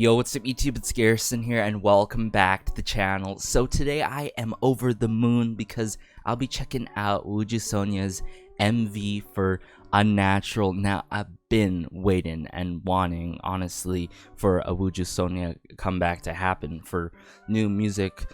Yo, what's up YouTube, it's Garrison here and welcome back to the channel. So today I am over the moon because I'll be checking out Ujusoña's MV for Unnatural. Now I've been waiting and wanting, honestly, for a Ujusoña comeback to happen, for new music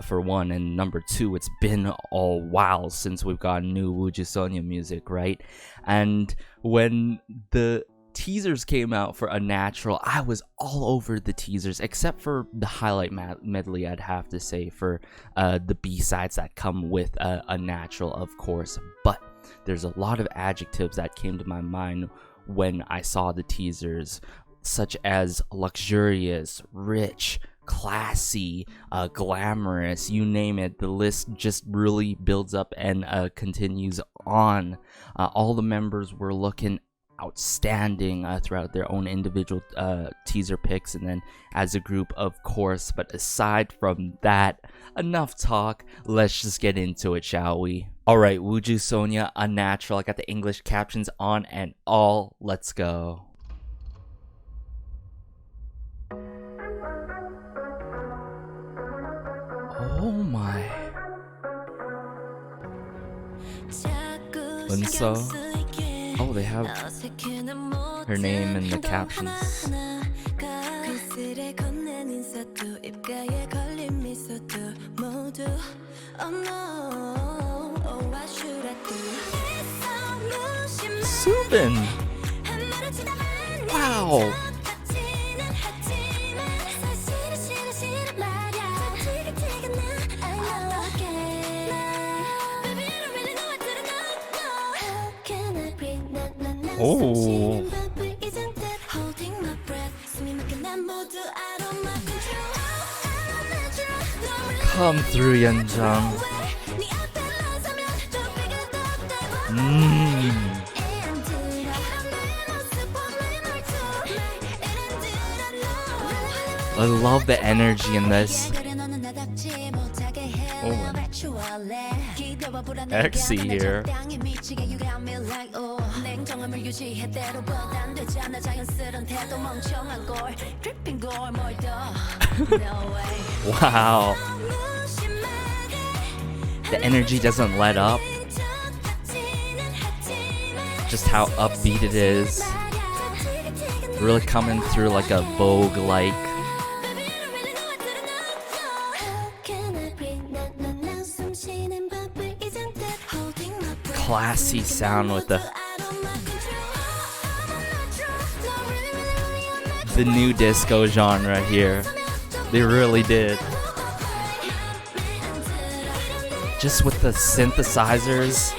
for one, and number two, it's been a while since we've got new Ujusoña music, right? And when the teasers came out for Unnatural, I was all over the teasers except for the highlight medley, I'd have to say, for the B-sides that come with Unnatural, of course. But there's a lot of adjectives that came to my mind when I saw the teasers, such as luxurious, rich, classy, glamorous, you name it. The list just really builds up and continues on. All the members were looking outstanding throughout their own individual teaser picks and then as a group, of course. But aside from that, enough talk, let's just get into it, shall we? Alright, Ujusoña, Unnatural. I got the English captions on and all, let's go. Oh my. Unso. Oh, they have her name in the captions. Subin! Wow! Oh. Come through, Yeonjung. I love the energy in this. Oh, Exy here. Wow. The energy doesn't let up. Just how upbeat it is. Really coming through like a Vogue-like. Classy sound with the new disco genre here. They really did. Just with the synthesizers.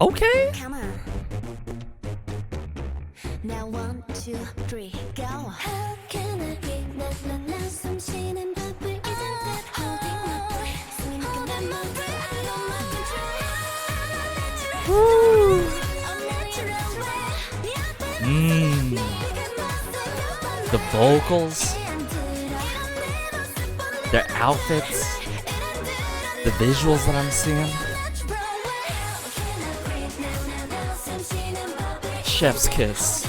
Okay. Come on. Now 1, 2, 3, go. How can I be not some 쉬는 밥을 isn't that holding my breath? 숨이 막힌 my breath. I don't The vocals, their outfits, the visuals that I'm seeing. Chef's kiss.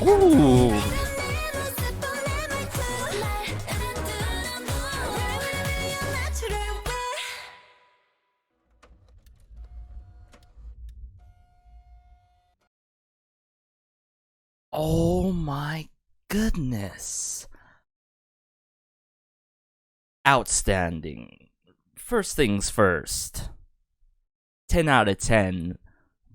Ooh. Oh my goodness. Outstanding. First things first. 10 out of 10,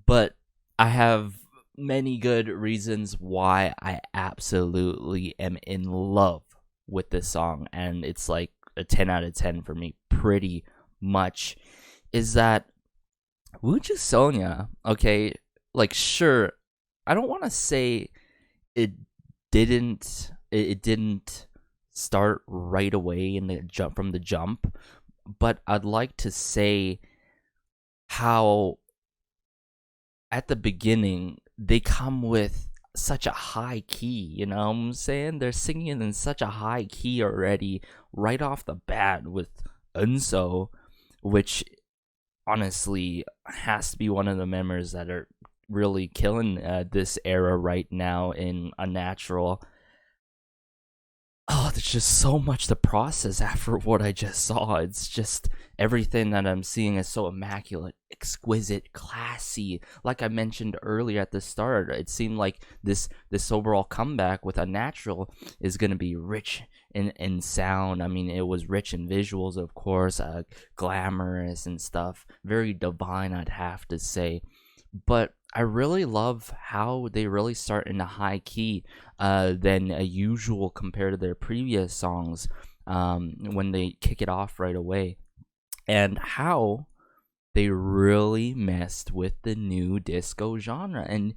but I have many good reasons why I absolutely am in love with this song, and it's like a 10 out of 10 for me, pretty much. Is that Ujusoña, okay, like, sure, I don't want to say it didn't start right away in the jump from the jump, but I'd like to say how at the beginning they come with such a high key, you know what I'm saying? They're singing in such a high key already right off the bat with Unso, which honestly has to be one of the members that are really killing this era right now in Unnatural. Oh, there's just so much to process after what I just saw. It's just everything that I'm seeing is so immaculate, exquisite, classy. Like I mentioned earlier at the start, it seemed like this overall comeback with Unnatural is gonna be rich in sound. I mean, it was rich in visuals, of course, glamorous and stuff, very divine, I'd have to say. But I really love how they really start in a high key than a usual compared to their previous songs when they kick it off right away, and how they really messed with the new disco genre and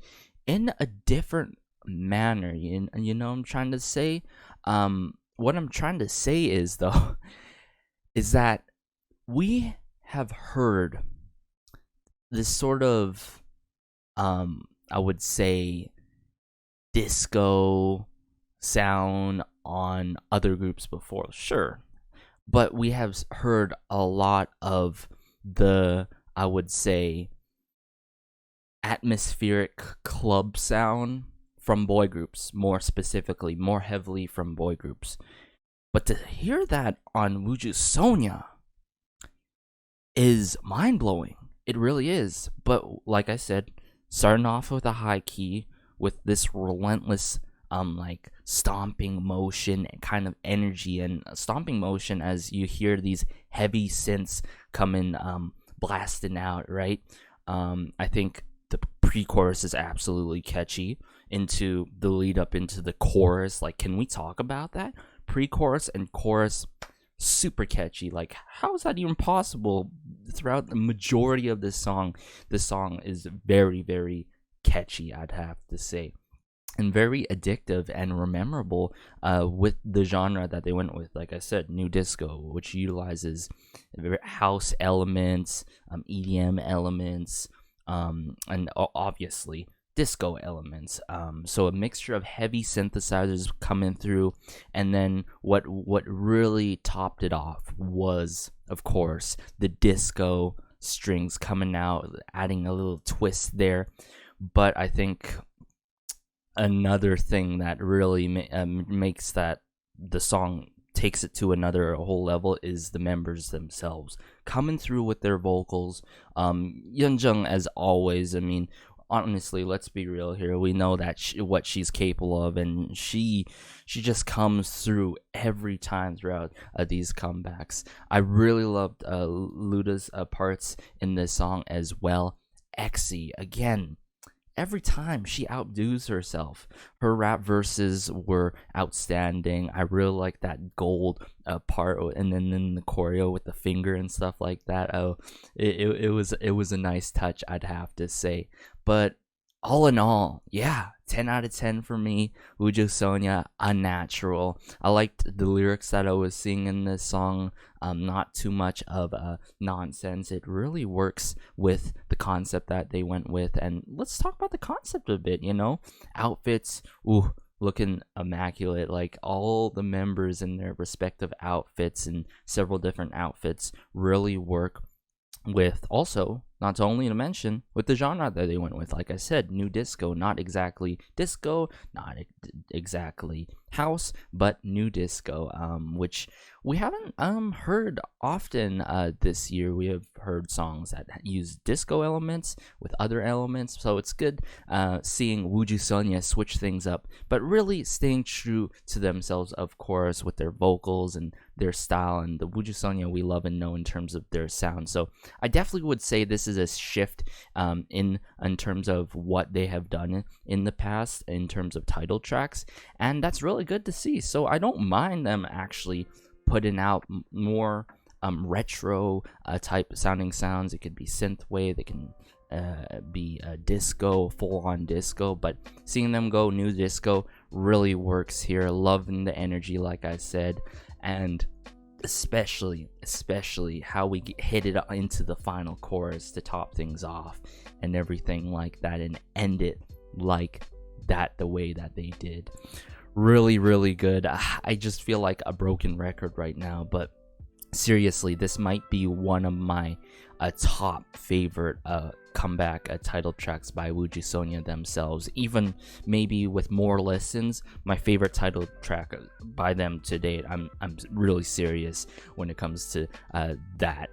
in a different manner. You know what I'm trying to say? What I'm trying to say is, though, is that we have heard this sort of I would say disco sound on other groups before, sure, but we have heard a lot of the, I would say, atmospheric club sound from boy groups, more specifically, more heavily from boy groups. But to hear that on Ujusonya is mind-blowing. It really is. But like I said, starting off with a high key with this relentless like stomping motion and kind of energy and stomping motion as you hear these heavy synths coming blasting out, right? I think the pre-chorus is absolutely catchy into the lead up into the chorus. Like, can we talk about that? Pre-chorus and chorus, super catchy. Like, how is that even possible? Throughout the majority of this song is very, very catchy, I'd have to say, and very addictive and memorable with the genre that they went with. Like I said, new disco, which utilizes house elements, EDM elements, and obviously disco elements. So a mixture of heavy synthesizers coming through, and then what really topped it off was, of course, the disco strings coming out, adding a little twist there. But I think another thing that really makes that the song takes it to another whole level is the members themselves coming through with their vocals. Yeonjung, as always, I mean, honestly, let's be real here. We know that what she's capable of, and she just comes through every time throughout these comebacks. I really loved Luda's parts in this song as well. Exy, again, every time she outdoes herself. Her rap verses were outstanding. I really like that gold part, and then in the choreo with the finger and stuff like that. Oh, it was a nice touch, I'd have to say. But all in all, yeah, 10 out of 10 for me. Ujusonya, Unnatural. I liked the lyrics that I was seeing in this song. Not too much of nonsense. It really works with the concept that they went with. And let's talk about the concept a bit, you know? Outfits, ooh, looking immaculate. Like, all the members in their respective outfits and several different outfits really work with, also, not only to mention, with the genre that they went with. Like I said, new disco, not exactly disco, not exactly house, but new disco, which we haven't heard often this year. We have heard songs that use disco elements with other elements, so it's good seeing Ujusonya switch things up, but really staying true to themselves, of course, with their vocals and their style, and the Ujusonya we love and know in terms of their sound. So I definitely would say this is a shift in terms of what they have done in the past in terms of title tracks, and that's really good to see. So I don't mind them actually putting out more retro type sounding sounds. It could be synthwave, it can be disco, full-on disco, but seeing them go new disco really works here. Loving the energy, like I said, and especially how we hit it into the final chorus to top things off and everything like that, and end it like that, the way that they did. Really, really good. I just feel like a broken record right now, but seriously, this might be one of my top favorite comeback title tracks by Wjsn themselves. Even maybe with more listens, my favorite title track by them to date. I'm really serious when it comes to that.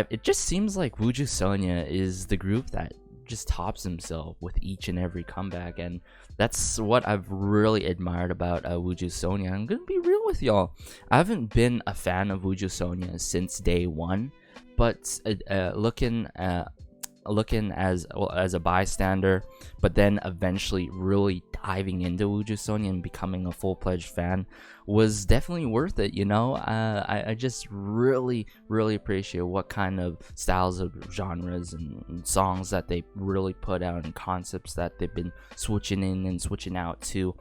It just seems like Wjsn is the group that just tops himself with each and every comeback, and that's what I've really admired about Wjsn. I'm gonna be real with y'all. I haven't been a fan of Wjsn since day one, but looking as a bystander, but then eventually really diving into Wjsn and becoming a full-fledged fan was definitely worth it. I just really appreciate what kind of styles of genres and songs that they really put out, and concepts that they've been switching in and switching out to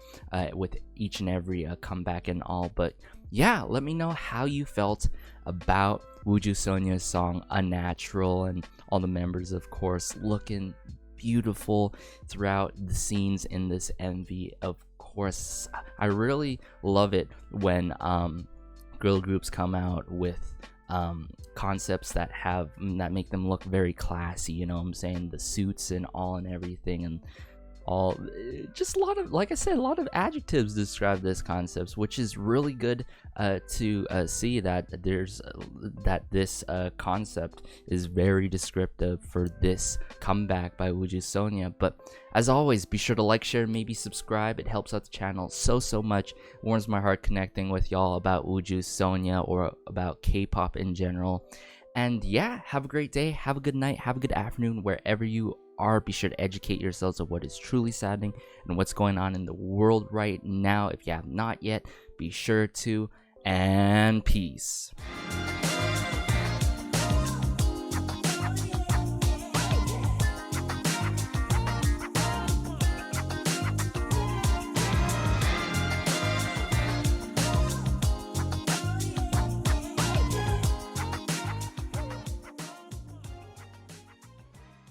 with each and every comeback and all. But yeah, let me know how you felt about Wjsn's song Unnatural, and all the members, of course, looking beautiful throughout the scenes in this MV. Of course, I really love it when girl groups come out with concepts that make them look very classy. You know what I'm saying? The suits and all and everything, and all, just a lot of, like I said, a lot of adjectives describe this concept, which is really good to see that this concept is very descriptive for this comeback by Wjsn. But as always, be sure to like, share, maybe subscribe. It helps out the channel so much. Warms my heart connecting with y'all about Wjsn or about K-pop in general. And yeah, have a great day, have a good night, have a good afternoon wherever you are. Be sure to educate yourselves of what is truly saddening and what's going on in the world right now. If you have not yet, be sure to, and peace.